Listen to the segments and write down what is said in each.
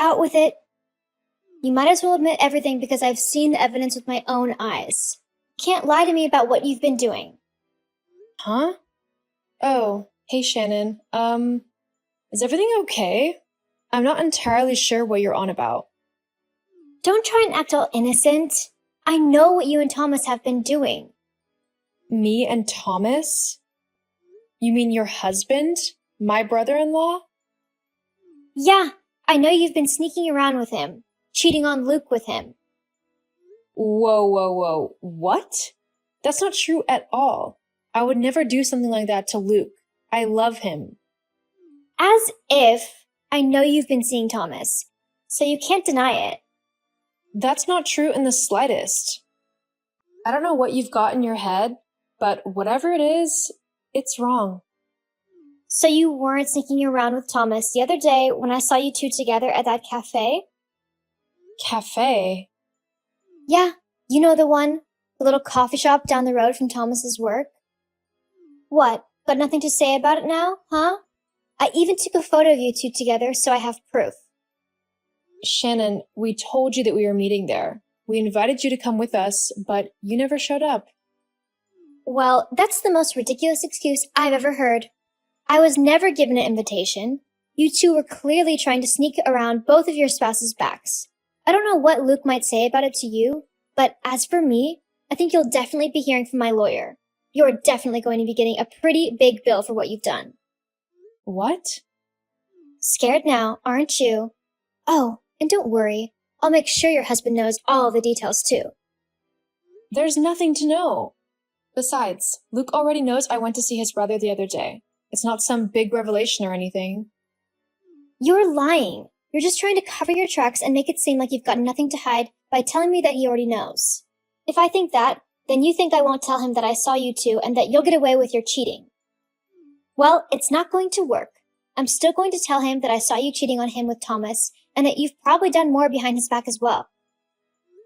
out with it. You might as well admit everything because I've seen the evidence with my own eyes. You can't lie to me about what you've been doing. Huh? Oh, hey Shannon. Is everything okay? I'm not entirely sure what you're on about. Don't try and act all innocent. I know what you and Thomas have been doing. Me and Thomas? You mean your husband? My brother-in-law? Yeah, I know you've been sneaking around with him, cheating on Luke with him. Whoa. What? That's not true at all. I would never do something like that to Luke. I love him. As if. I know you've been seeing Thomas, so you can't deny it. That's not true in the slightest. I don't know what you've got in your head, but whatever it is, it's wrong. So you weren't sneaking around with Thomas the other day when I saw you two together at that cafe? Cafe? Yeah, you know the one, the little coffee shop down the road from Thomas's work. What, got nothing to say about it now, huh? I even took a photo of you two together so I have proof. Shannon, we told you that we were meeting there. We invited you to come with us, but you never showed up. Well, that's the most ridiculous excuse I've ever heard. I was never given an invitation. You two were clearly trying to sneak around both of your spouses' backs. I don't know what Luke might say about it to you, but as for me, I think you'll definitely be hearing from my lawyer. You're definitely going to be getting a pretty big bill for what you've done. What? Scared now, aren't you? Oh, and don't worry. I'll make sure your husband knows all the details too. There's nothing to know. Besides, Luke already knows I went to see his brother the other day. It's not some big revelation or anything. You're lying. You're just trying to cover your tracks and make it seem like you've got nothing to hide by telling me that he already knows. If I think that, then you think I won't tell him that I saw you two and that you'll get away with your cheating. Well, it's not going to work. I'm still going to tell him that I saw you cheating on him with Thomas and that you've probably done more behind his back as well.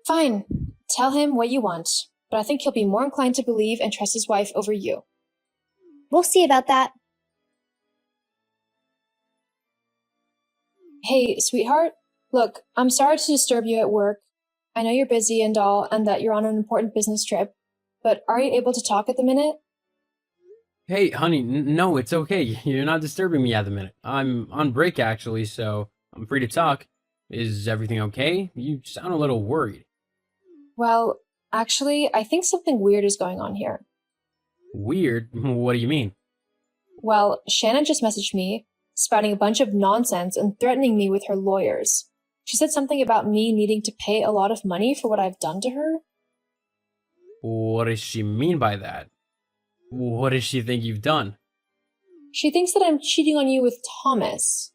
Fine. Tell him what you want, but I think he'll be more inclined to believe and trust his wife over you. We'll see about that. Hey, sweetheart. Look, I'm sorry to disturb you at work. I know you're busy and all, and that you're on an important business trip, but are you able to talk at the minute? Hey, honey, no, it's okay. You're not disturbing me at the minute. I'm on break, actually, so I'm free to talk. Is everything okay? You sound a little worried. Well, actually, I think something weird is going on here. Weird? What do you mean? Well, Shannon just messaged me, spouting a bunch of nonsense and threatening me with her lawyers. She said something about me needing to pay a lot of money for what I've done to her. What does she mean by that? What does she think you've done? She thinks that I'm cheating on you with Thomas.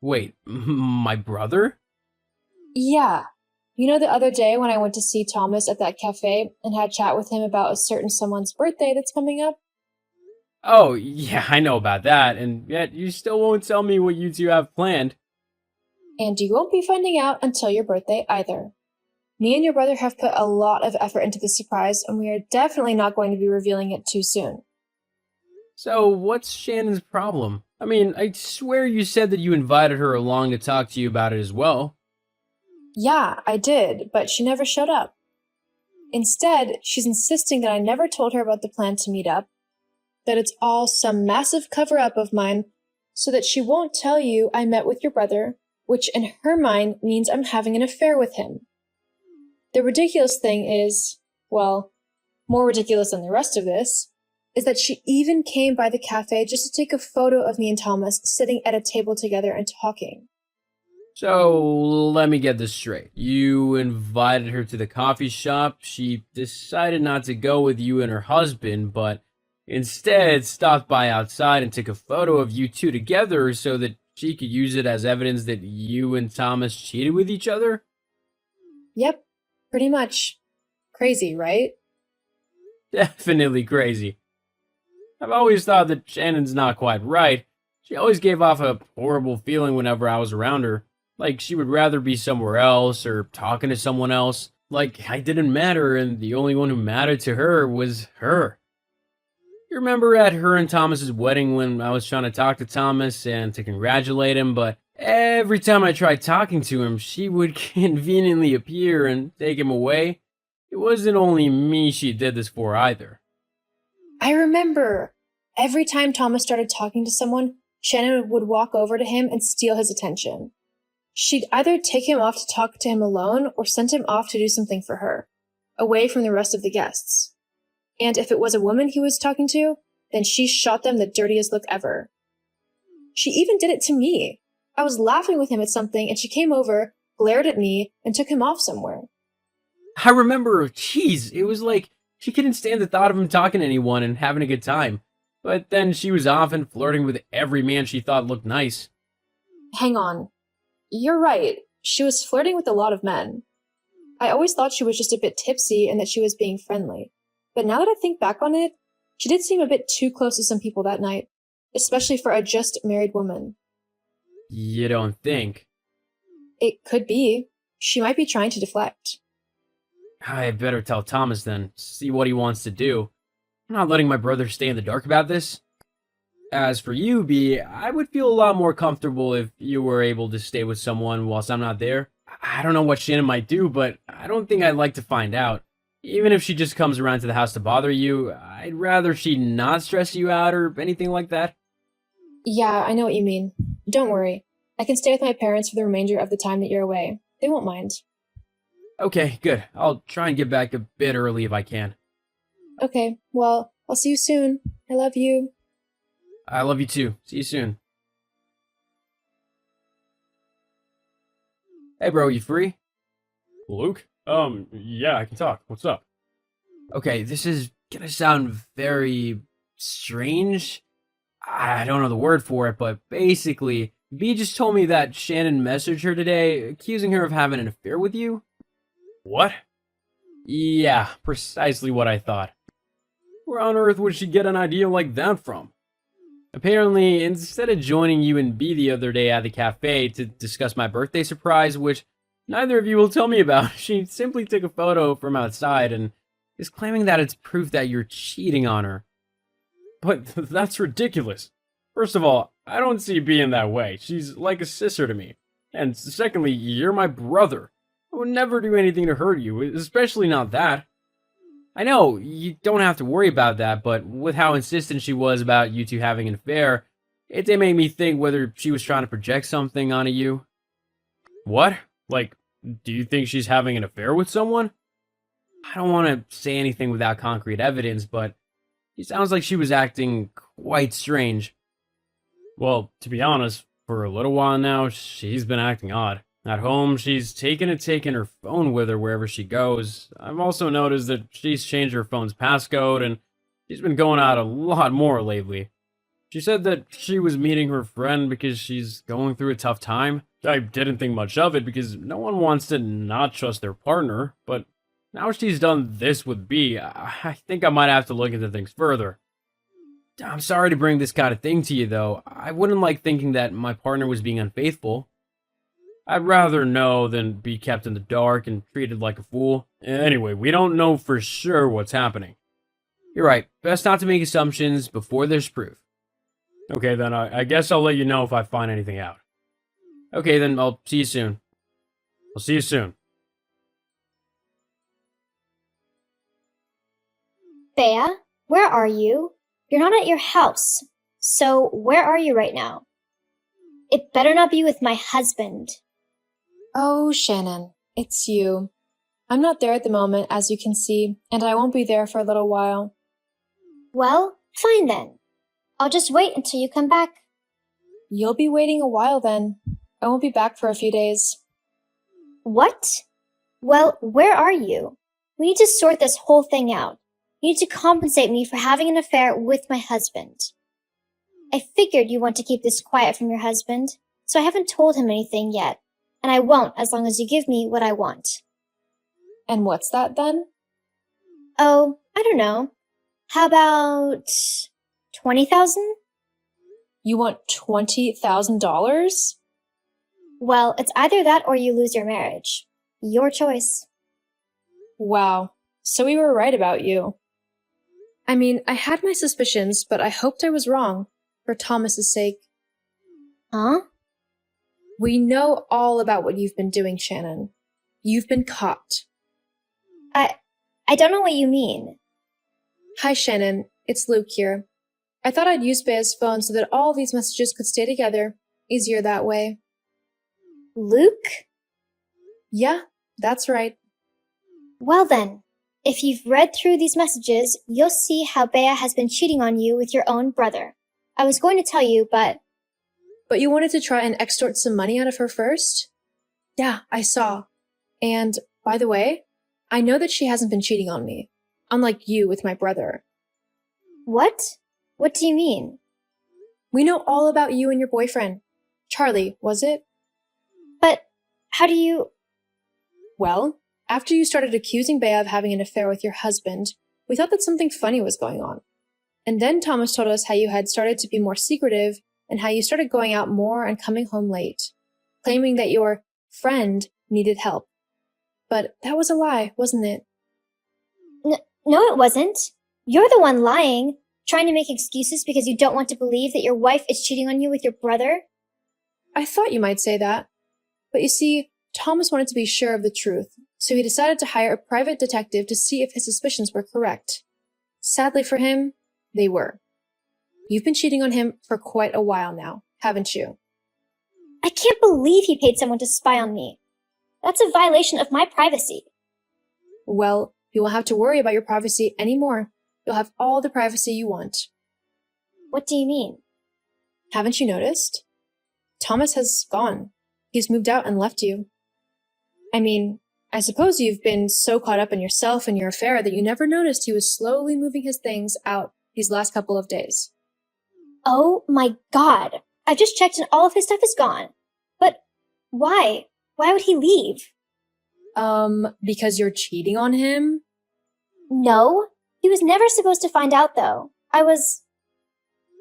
Wait, my brother? Yeah. You know the other day when I went to see Thomas at that cafe and had a chat with him about a certain someone's birthday that's coming up? Oh, yeah, I know about that, and yet you still won't tell me what you two have planned. And you won't be finding out until your birthday either. Me and your brother have put a lot of effort into this surprise, and we are definitely not going to be revealing it too soon. So, what's Shannon's problem? I mean, I swear you said that you invited her along to talk to you about it as well. Yeah, I did, but she never showed up. Instead, she's insisting that I never told her about the plan to meet up, that it's all some massive cover-up of mine, so that she won't tell you I met with your brother, which in her mind means I'm having an affair with him. The ridiculous thing is, well, more ridiculous than the rest of this, is that she even came by the cafe just to take a photo of me and Thomas sitting at a table together and talking. So, let me get this straight. You invited her to the coffee shop, she decided not to go with you and her husband, but instead stopped by outside and took a photo of you two together so that she could use it as evidence that you and Thomas cheated with each other? Yep, pretty much. Crazy, right? Definitely crazy. I've always thought that Shannon's not quite right. She always gave off a horrible feeling whenever I was around her. Like she would rather be somewhere else or talking to someone else. Like I didn't matter and the only one who mattered to her was her. You remember at her and Thomas's wedding when I was trying to talk to Thomas and to congratulate him, but Every time I tried talking to him, she would conveniently appear and take him away. It wasn't only me she did this for either. I remember. Every time Thomas started talking to someone, Shannon would walk over to him and steal his attention. She'd either take him off to talk to him alone or send him off to do something for her, away from the rest of the guests. And if it was a woman he was talking to, then she shot them the dirtiest look ever. She even did it to me. I was laughing with him at something and she came over, glared at me, and took him off somewhere. I remember, jeez, it was like she couldn't stand the thought of him talking to anyone and having a good time. But then she was off and flirting with every man she thought looked nice. Hang on. You're right. She was flirting with a lot of men. I always thought she was just a bit tipsy and that she was being friendly. But now that I think back on it, she did seem a bit too close to some people that night, especially for a just married woman. You don't think? It could be. She might be trying to deflect. I better tell Thomas then, see what he wants to do. I'm not letting my brother stay in the dark about this. As for you, B, I would feel a lot more comfortable if you were able to stay with someone whilst I'm not there. I don't know what Shannon might do, but I don't think I'd like to find out. Even if she just comes around to the house to bother you, I'd rather she not stress you out or anything like that. Yeah, I know what you mean. Don't worry. I can stay with my parents for the remainder of the time that you're away. They won't mind. Okay, good. I'll try and get back a bit early if I can. Okay, well, I'll see you soon. I love you. I love you too. See you soon. Hey bro, you free? Luke? Yeah, I can talk. What's up? Okay, this is gonna sound very strange. I don't know the word for it, but basically, B just told me that Shannon messaged her today, accusing her of having an affair with you. What? Yeah, precisely what I thought. Where on earth would she get an idea like that from? Apparently, instead of joining you and B the other day at the cafe to discuss my birthday surprise, which neither of you will tell me about, she simply took a photo from outside and is claiming that it's proof that you're cheating on her. But that's ridiculous. First of all, I don't see B in that way. She's like a sister to me. And secondly, you're my brother. I would never do anything to hurt you, especially not that. I know, you don't have to worry about that, but with how insistent she was about you two having an affair, it did make me think whether she was trying to project something onto you. What? Like, do you think she's having an affair with someone? I don't want to say anything without concrete evidence, but it sounds like she was acting quite strange. Well, to be honest, for a little while now, she's been acting odd. At home, she's taken her phone with her wherever she goes. I've also noticed that she's changed her phone's passcode, and she's been going out a lot more lately. She said that she was meeting her friend because she's going through a tough time. I didn't think much of it because no one wants to not trust their partner, but now she's done this with B, I think I might have to look into things further. I'm sorry to bring this kind of thing to you, though. I wouldn't like thinking that my partner was being unfaithful. I'd rather know than be kept in the dark and treated like a fool. Anyway, we don't know for sure what's happening. You're right. Best not to make assumptions before there's proof. Okay, then I guess I'll let you know if I find anything out. Okay, then I'll see you soon. I'll see you soon. Bea, where are you? You're not at your house. So where are you right now? It better not be with my husband. Oh, Shannon, it's you. I'm not there at the moment, as you can see, and I won't be there for a little while. Well, fine then. I'll just wait until you come back. You'll be waiting a while then. I won't be back for a few days. What? Well, where are you? We need to sort this whole thing out. You need to compensate me for having an affair with my husband. I figured you want to keep this quiet from your husband, so I haven't told him anything yet, and I won't as long as you give me what I want. And what's that then? Oh, I don't know. How about 20,000? You want $20,000? Well, it's either that or you lose your marriage. Your choice. Wow. So we were right about you. I mean, I had my suspicions, but I hoped I was wrong. For Thomas's sake. Huh? We know all about what you've been doing, Shannon. You've been caught. I don't know what you mean. Hi, Shannon. It's Luke here. I thought I'd use Bea's phone so that all these messages could stay together. Easier that way. Luke? Yeah, that's right. Well then, if you've read through these messages, you'll see how Bea has been cheating on you with your own brother. I was going to tell you, but But you wanted to try and extort some money out of her first? Yeah, I saw. And, by the way, I know that she hasn't been cheating on me, unlike you with my brother. what? What do you mean? We know all about you and your boyfriend. Charlie, was it? But how do you... Well, after you started accusing Bea of having an affair with your husband, we thought that something funny was going on. And then Thomas told us how you had started to be more secretive and how you started going out more and coming home late, claiming that your friend needed help. But that was a lie, wasn't it? No, it wasn't. You're the one lying, trying to make excuses because you don't want to believe that your wife is cheating on you with your brother. I thought you might say that. But you see, Thomas wanted to be sure of the truth, so he decided to hire a private detective to see if his suspicions were correct. Sadly for him, they were. You've been cheating on him for quite a while now, haven't you? I can't believe he paid someone to spy on me. That's a violation of my privacy. Well, you won't have to worry about your privacy anymore. You'll have all the privacy you want. What do you mean? Haven't you noticed? Thomas has gone. He's moved out and left you. I mean, I suppose you've been so caught up in yourself and your affair that you never noticed he was slowly moving his things out these last couple of days. Oh my god. I just checked and all of his stuff is gone. But why? Why would he leave? Because you're cheating on him? No. He was never supposed to find out, though. I was...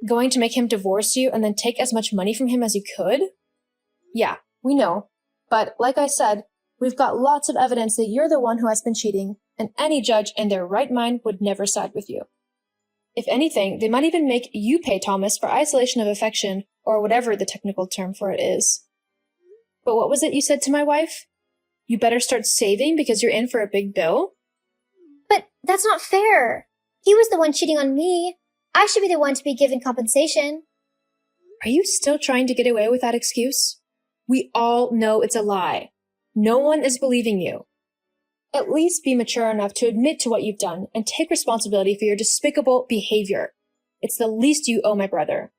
Going to make him divorce you and then take as much money from him as you could? Yeah, we know. But like I said, we've got lots of evidence that you're the one who has been cheating, and any judge in their right mind would never side with you. If anything, they might even make you pay Thomas for isolation of affection, or whatever the technical term for it is. But what was it you said to my wife? You better start saving because you're in for a big bill? But that's not fair. He was the one cheating on me. I should be the one to be given compensation. Are you still trying to get away with that excuse? We all know it's a lie. No one is believing you. At least be mature enough to admit to what you've done and take responsibility for your despicable behavior. It's the least you owe my brother.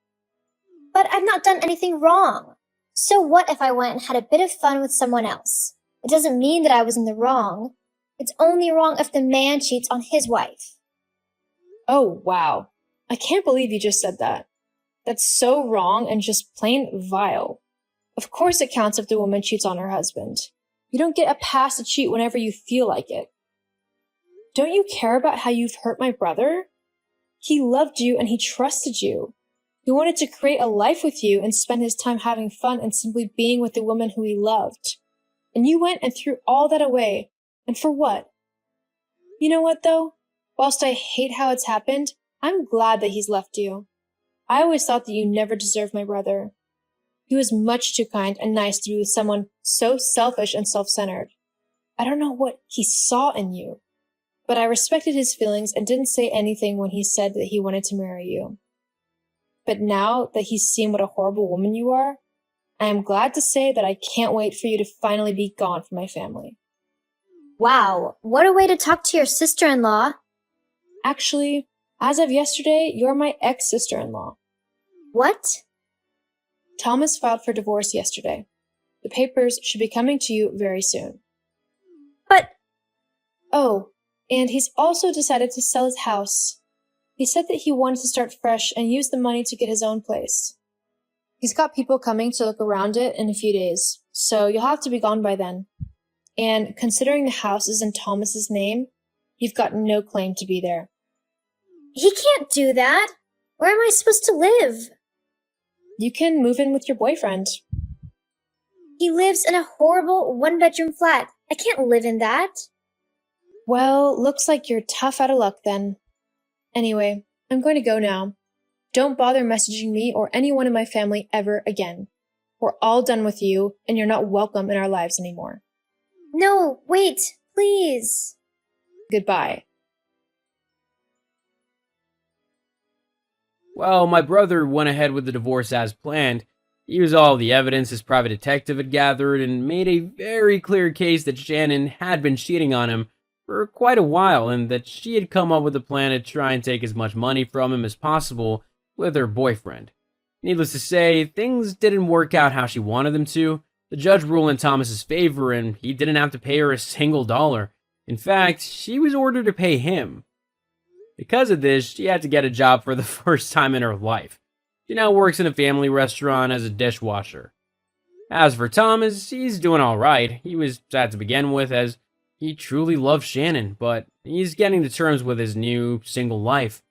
But I've not done anything wrong. So what if I went and had a bit of fun with someone else? It doesn't mean that I was in the wrong. It's only wrong if the man cheats on his wife. Oh, wow. I can't believe you just said that. That's so wrong and just plain vile. Of course it counts if the woman cheats on her husband. You don't get a pass to cheat whenever you feel like it. Don't you care about how you've hurt my brother? He loved you and he trusted you. He wanted to create a life with you and spend his time having fun and simply being with the woman who he loved. And you went and threw all that away. And for what? You know what, though? Whilst I hate how it's happened, I'm glad that he's left you. I always thought that you never deserved my brother. He was much too kind and nice to be with someone so selfish and self-centered. I don't know what he saw in you, but I respected his feelings and didn't say anything when he said that he wanted to marry you. But now that he's seen what a horrible woman you are, I am glad to say that I can't wait for you to finally be gone from my family. Wow, what a way to talk to your sister-in-law. Actually, as of yesterday, you're my ex-sister-in-law. What? Thomas filed for divorce yesterday. The papers should be coming to you very soon. But... Oh, and he's also decided to sell his house. He said that he wanted to start fresh and use the money to get his own place. He's got people coming to look around it in a few days, so you'll have to be gone by then. And considering the house is in Thomas's name, you've got no claim to be there. He can't do that. Where am I supposed to live? You can move in with your boyfriend. He lives in a horrible one-bedroom flat. I can't live in that. Well, looks like you're tough out of luck then. Anyway, I'm going to go now. Don't bother messaging me or anyone in my family ever again. We're all done with you, and you're not welcome in our lives anymore. No, wait, please. Goodbye. Well, my brother went ahead with the divorce as planned. He used all the evidence his private detective had gathered and made a very clear case that Shannon had been cheating on him for quite a while and that she had come up with a plan to try and take as much money from him as possible with her boyfriend. Needless to say, things didn't work out how she wanted them to. The judge ruled in Thomas's favor and he didn't have to pay her a single dollar. In fact, she was ordered to pay him. Because of this, she had to get a job for the first time in her life. She now works in a family restaurant as a dishwasher. As for Thomas, he's doing alright. He was sad to begin with as he truly loves Shannon, but he's getting to terms with his new single life.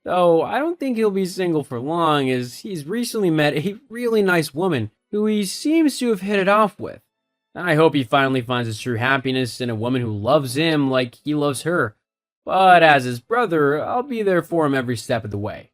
Though I don't think he'll be single for long as he's recently met a really nice woman who he seems to have hit it off with. I hope he finally finds his true happiness in a woman who loves him like he loves her. But as his brother, I'll be there for him every step of the way.